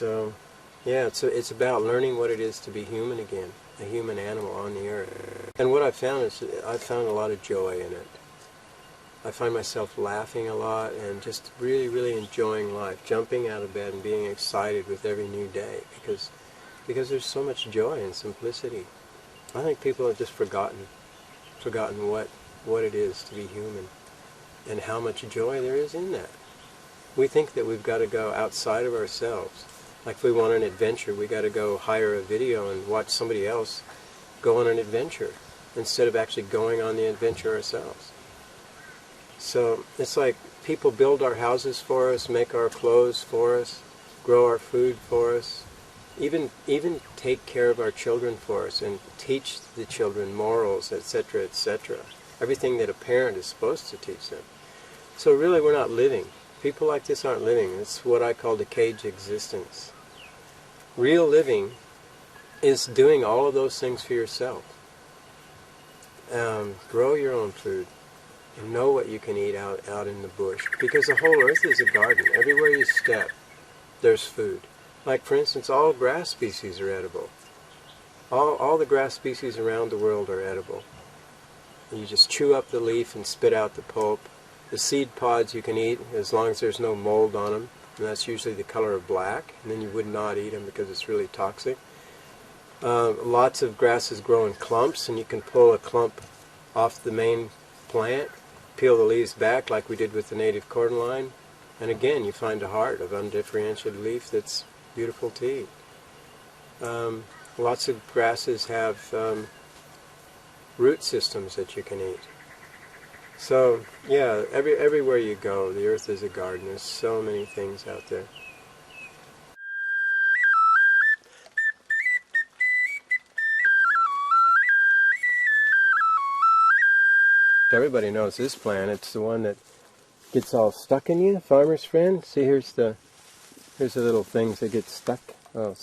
So, yeah, it's about learning what it is to be human again, a human animal on the earth. And what I found is I found a lot of joy in it. I find myself laughing a lot and just really, really enjoying life, jumping out of bed and being excited with every new day because there's so much joy and simplicity. I think people have just forgotten what it is to be human and how much joy there is in that. We think that we've got to go outside of ourselves. Like if we want an adventure, we got to go hire a video and watch somebody else go on an adventure instead of actually going on the adventure ourselves. So it's like people build our houses for us, make our clothes for us, grow our food for us, even take care of our children for us and teach the children morals, etc., etc. Everything that a parent is supposed to teach them. So really we're not living. People like this aren't living. It's what I call the cage existence. Real living is doing all of those things for yourself. Grow your own food. And know what you can eat out in the bush. Because the whole earth is a garden. Everywhere you step, there's food. Like, for instance, all grass species are edible. All the grass species around the world are edible. You just chew up the leaf and spit out the pulp. The seed pods you can eat as long as there's no mold on them. And that's usually the color of black. And then you would not eat them because it's really toxic. Lots of grasses grow in clumps, and you can pull a clump off the main plant, peel the leaves back like we did with the native cordyline, and again you find a heart of undifferentiated leaf that's beautiful to eat. Lots of grasses have root systems that you can eat. So yeah, everywhere you go, the earth is a garden. There's so many things out there. Everybody knows this plant. It's the one that gets all stuck in you, farmer's friend. See, here's the little things that get stuck. Oh,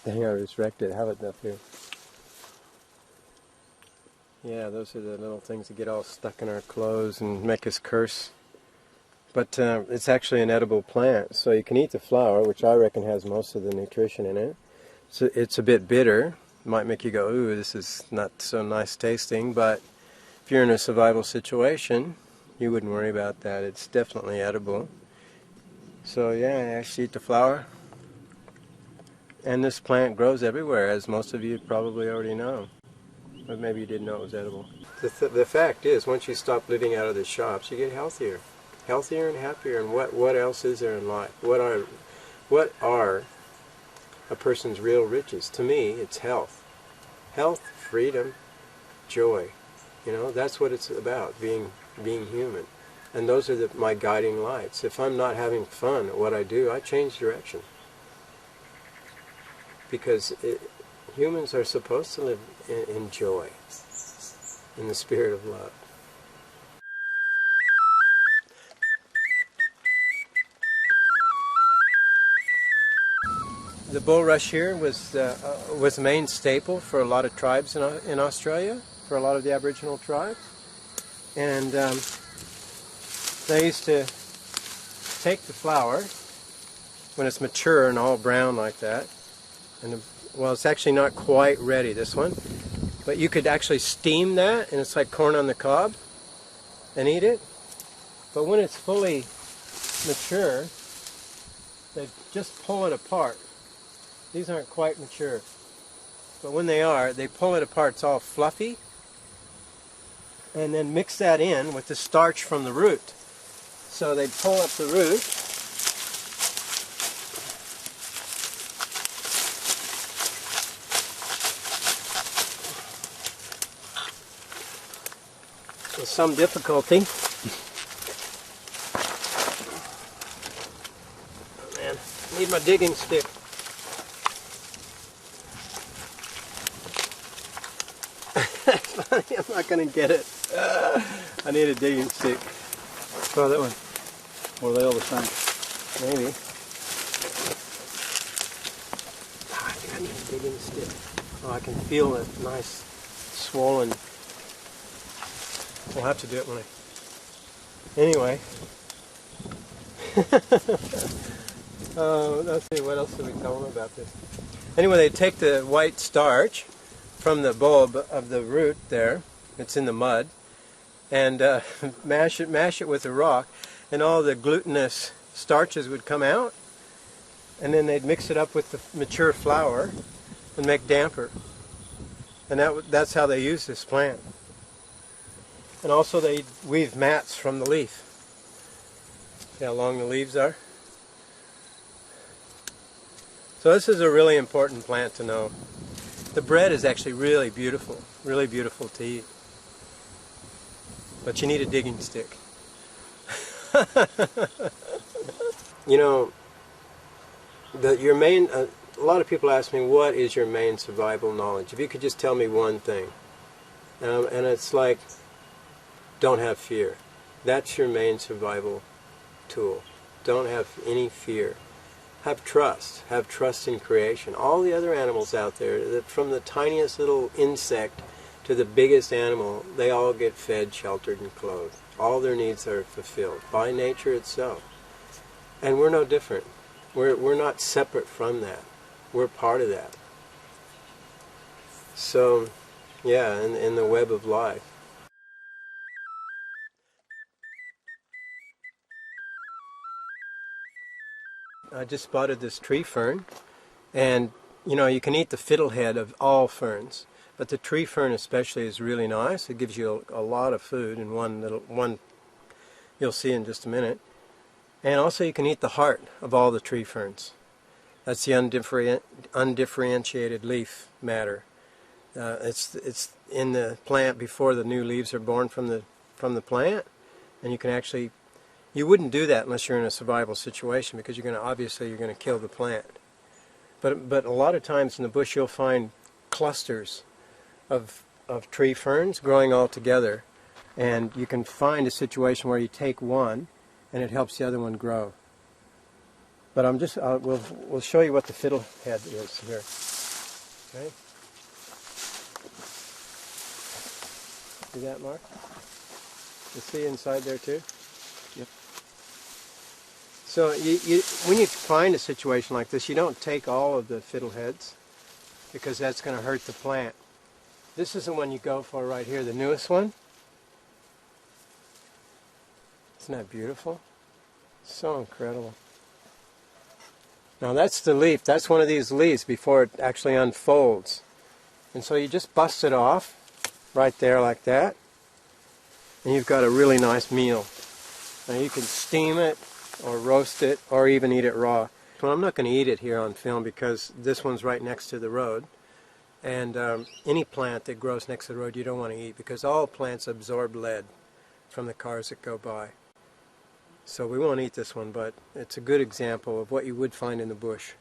dang, I just wrecked it. Have it up here. Yeah, those are the little things that get all stuck in our clothes and make us curse. But it's actually an edible plant, so you can eat the flower, which I reckon has most of the nutrition in it. So it's a bit bitter. It might make you go, ooh, this is not so nice tasting, but if you're in a survival situation, you wouldn't worry about that. It's definitely edible. So yeah, I actually eat the flower. And this plant grows everywhere, as most of you probably already know. But maybe you didn't know it was edible. The fact is, once you stop living out of the shops, you get healthier. Healthier and happier. And what else is there in life? What are a person's real riches? To me, it's health. Health, freedom, joy. You know, that's what it's about, being human. And those are my guiding lights. If I'm not having fun at what I do, I change direction. Because humans are supposed to live in joy, in the spirit of love. The bulrush here was the main staple for a lot of tribes in Australia, for a lot of the Aboriginal tribes. And they used to take the flower when it's mature and all brown like that. And well, it's actually not quite ready, this one. But you could actually steam that, and it's like corn on the cob, and eat it. But when it's fully mature, they just pull it apart. These aren't quite mature. But when they are, they pull it apart. It's all fluffy. And then mix that in with the starch from the root. So they pull up the root. With some difficulty. Oh man, I need my digging stick. I'm not going to get it. I need a digging stick. Try that one. Or are they all the same? Maybe. I think I need a digging stick. Oh, I can feel it. Nice, swollen. We'll have to do it when I... Anyway. Let's see, what else did we tell them about this? Anyway, they take the white starch from the bulb of the root there, it's in the mud, and mash it with a rock, and all the glutinous starches would come out, and then they'd mix it up with the mature flour and make damper. And that's how they use this plant. And also they weave mats from the leaf. See how long the leaves are? So this is a really important plant to know. The bread is actually really beautiful to eat. But you need a digging stick. You know, your main, a lot of people ask me, what is your main survival knowledge? If you could just tell me one thing. And it's like, don't have fear. That's your main survival tool. Don't have any fear. Have trust in creation. All the other animals out there, from the tiniest little insect to the biggest animal, they all get fed, sheltered, and clothed. All their needs are fulfilled by nature itself. And we're no different. We're not separate from that. We're part of that. So, yeah, in the web of life. I just spotted this tree fern, and you know, you can eat the fiddlehead of all ferns, but the tree fern especially is really nice. It gives you a lot of food in one you'll see in just a minute. And also you can eat the heart of all the tree ferns. That's the undifferentiated leaf matter. It's in the plant before the new leaves are born from the plant, and you can actually, you wouldn't do that unless you're in a survival situation, because you're going to kill the plant. But a lot of times in the bush you'll find clusters of tree ferns growing all together, and you can find a situation where you take one and it helps the other one grow. But we'll show you what the fiddlehead is here. Okay. See that, Mark? You see inside there too? Yep. So when you find a situation like this, you don't take all of the fiddleheads, because that's going to hurt the plant. This is the one you go for right here, the newest one. Isn't that beautiful? So incredible. Now that's the leaf. That's one of these leaves before it actually unfolds. And so you just bust it off right there like that, and you've got a really nice meal. Now you can steam it or roast it or even eat it raw. Well, I'm not going to eat it here on film because this one's right next to the road. And any plant that grows next to the road you don't want to eat, because all plants absorb lead from the cars that go by. So we won't eat this one, but it's a good example of what you would find in the bush.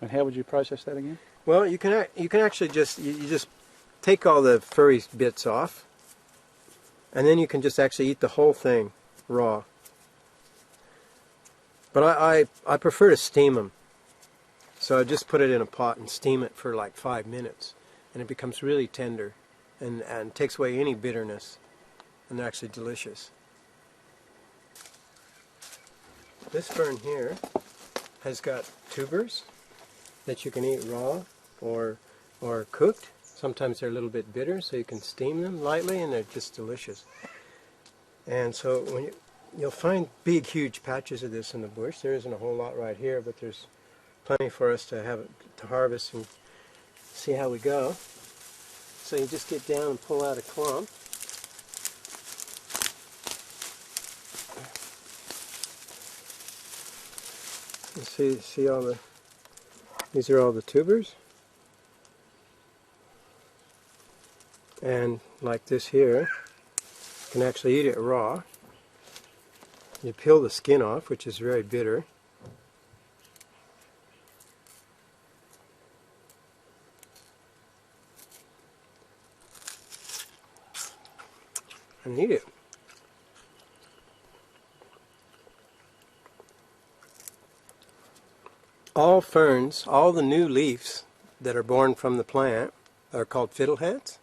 And how would you process that again? Well, you can actually just you just take all the furry bits off, and then you can just actually eat the whole thing raw. But I prefer to steam them. So I just put it in a pot and steam it for like 5 minutes, and it becomes really tender and takes away any bitterness, and they're actually delicious. This fern here has got tubers that you can eat raw or cooked. Sometimes they're a little bit bitter, so you can steam them lightly, and they're just delicious. And so when you'll find big, huge patches of this in the bush. There isn't a whole lot right here, but there's plenty for us to harvest and see how we go. So you just get down and pull out a clump. You see all the, these are all the tubers. And like this here, you can actually eat it raw. You peel the skin off, which is very bitter. And eat it. All ferns, all the new leaves that are born from the plant are called fiddleheads,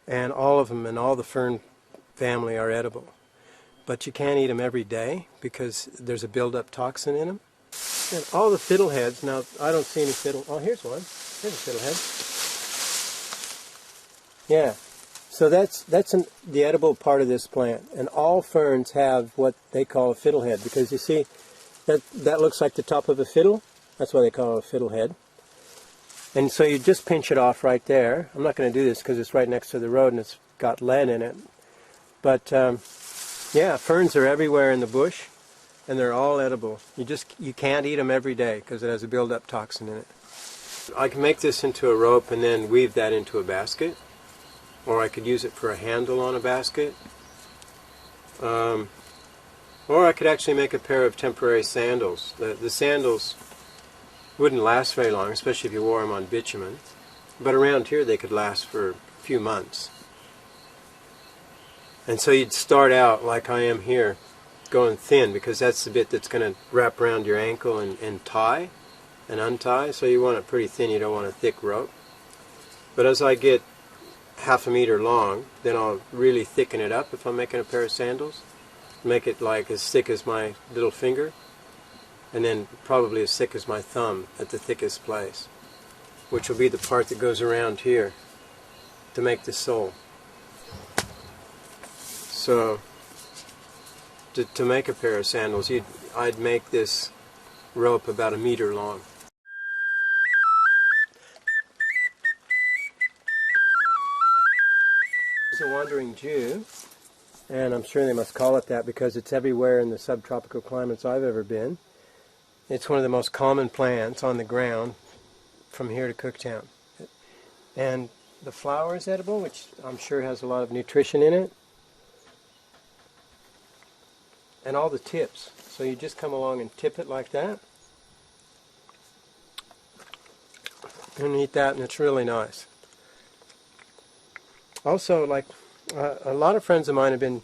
and all of them in all the fern family are edible. but you can't eat them every day because there's a buildup toxin in them. And all the fiddleheads, now I don't see any fiddle, oh here's one, here's a fiddlehead. Yeah, so that's the edible part of this plant, and all ferns have what they call a fiddlehead, because you see, that looks like the top of a fiddle, that's why they call it a fiddlehead. And so you just pinch it off right there. I'm not going to do this because it's right next to the road and it's got lead in it. But yeah, ferns are everywhere in the bush, and they're all edible. You can't eat them every day because it has a buildup toxin in it. I can make this into a rope and then weave that into a basket, or I could use it for a handle on a basket, or I could actually make a pair of temporary sandals. The sandals wouldn't last very long, especially if you wore them on bitumen, but around here they could last for a few months. And so you'd start out like I am here, going thin, because that's the bit that's going to wrap around your ankle and tie and untie. So you want it pretty thin, you don't want a thick rope. But as I get half a meter long, then I'll really thicken it up if I'm making a pair of sandals. Make it like as thick as my little finger, and then probably as thick as my thumb at the thickest place, which will be the part that goes around here to make the sole. So to make a pair of sandals, I'd make this rope about 1 meter long. It's a wandering Jew, and I'm sure they must call it that because it's everywhere in the subtropical climates I've ever been. It's one of the most common plants on the ground from here to Cooktown. And the flower is edible, which I'm sure has a lot of nutrition in it. And all the tips. So you just come along and tip it like that. And eat that, and it's really nice. Also, like a lot of friends of mine have been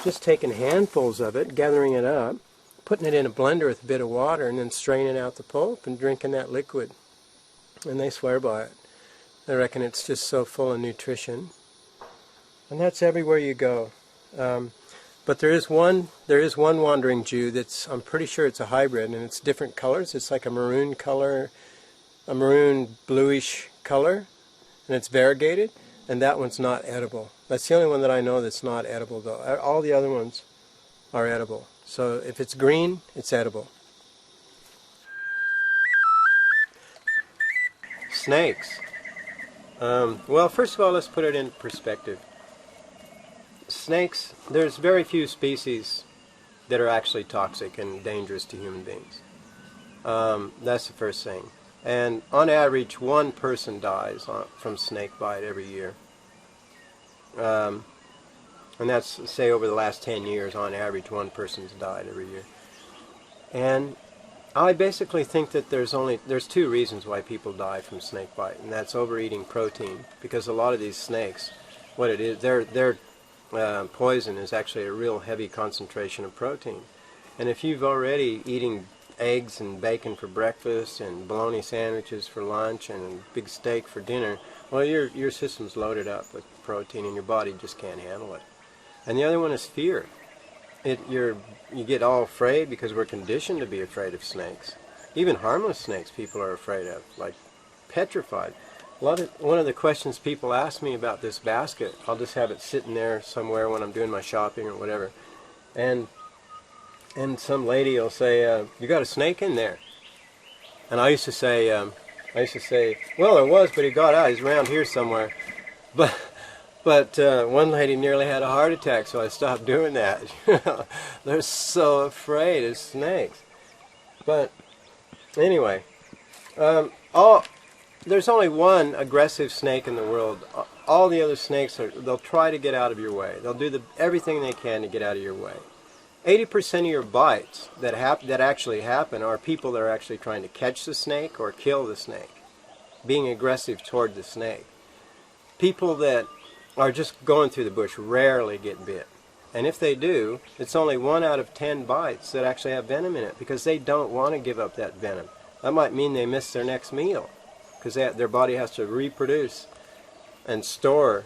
just taking handfuls of it, gathering it up, putting it in a blender with a bit of water, and then straining out the pulp and drinking that liquid. And they swear by it. They reckon it's just so full of nutrition. And that's everywhere you go. But there is one wandering Jew that's, I'm pretty sure it's a hybrid, and it's different colors. It's like a maroon color, a maroon bluish color, and it's variegated, and that one's not edible. That's the only one that I know that's not edible, though. All the other ones are edible. So if it's green, it's edible. Snakes. Well, first of all, let's put it in perspective. Snakes, there's very few species that are actually toxic and dangerous to human beings. That's the first thing. And on average, 1 person dies from snake bite every year. And that's, say, over the last 10 years, on average, 1 person's died every year. And I basically think that there's 2 reasons why people die from snake bite, and that's overeating protein, because a lot of these snakes, what it is, their poison is actually a real heavy concentration of protein. And if you've already eating eggs and bacon for breakfast and bologna sandwiches for lunch and a big steak for dinner, well, your system's loaded up with protein and your body just can't handle it. And the other one is fear. You get all afraid because we're conditioned to be afraid of snakes. Even harmless snakes people are afraid of, like petrified. One of the questions people ask me about this basket, I'll just have it sitting there somewhere when I'm doing my shopping or whatever, and some lady will say, "You got a snake in there?" And I used to say, "Well, there was, but he got out. He's around here somewhere." But one lady nearly had a heart attack, so I stopped doing that. They're so afraid of snakes. But anyway, there's only one aggressive snake in the world. All the other snakes, they'll try to get out of your way. They'll do everything they can to get out of your way. 80% of your bites that actually happen are people that are actually trying to catch the snake or kill the snake, being aggressive toward the snake. People that are just going through the bush rarely get bit. And if they do, it's only 1 out of 10 bites that actually have venom in it, because they don't want to give up that venom. That might mean they miss their next meal, because their body has to reproduce and store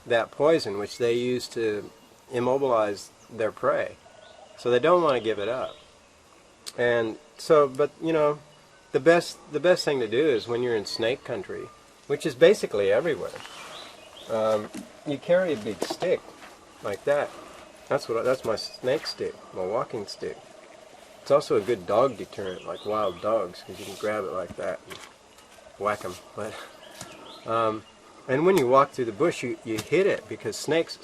that poison, which they use to immobilize their prey. So they don't want to give it up. And so, but you know, the best thing to do is when you're in snake country, which is basically everywhere, you carry a big stick like that. That's my snake stick, my walking stick. It's also a good dog deterrent, like wild dogs, because you can grab it like that and whack them. But and when you walk through the bush, you hit it, because snakes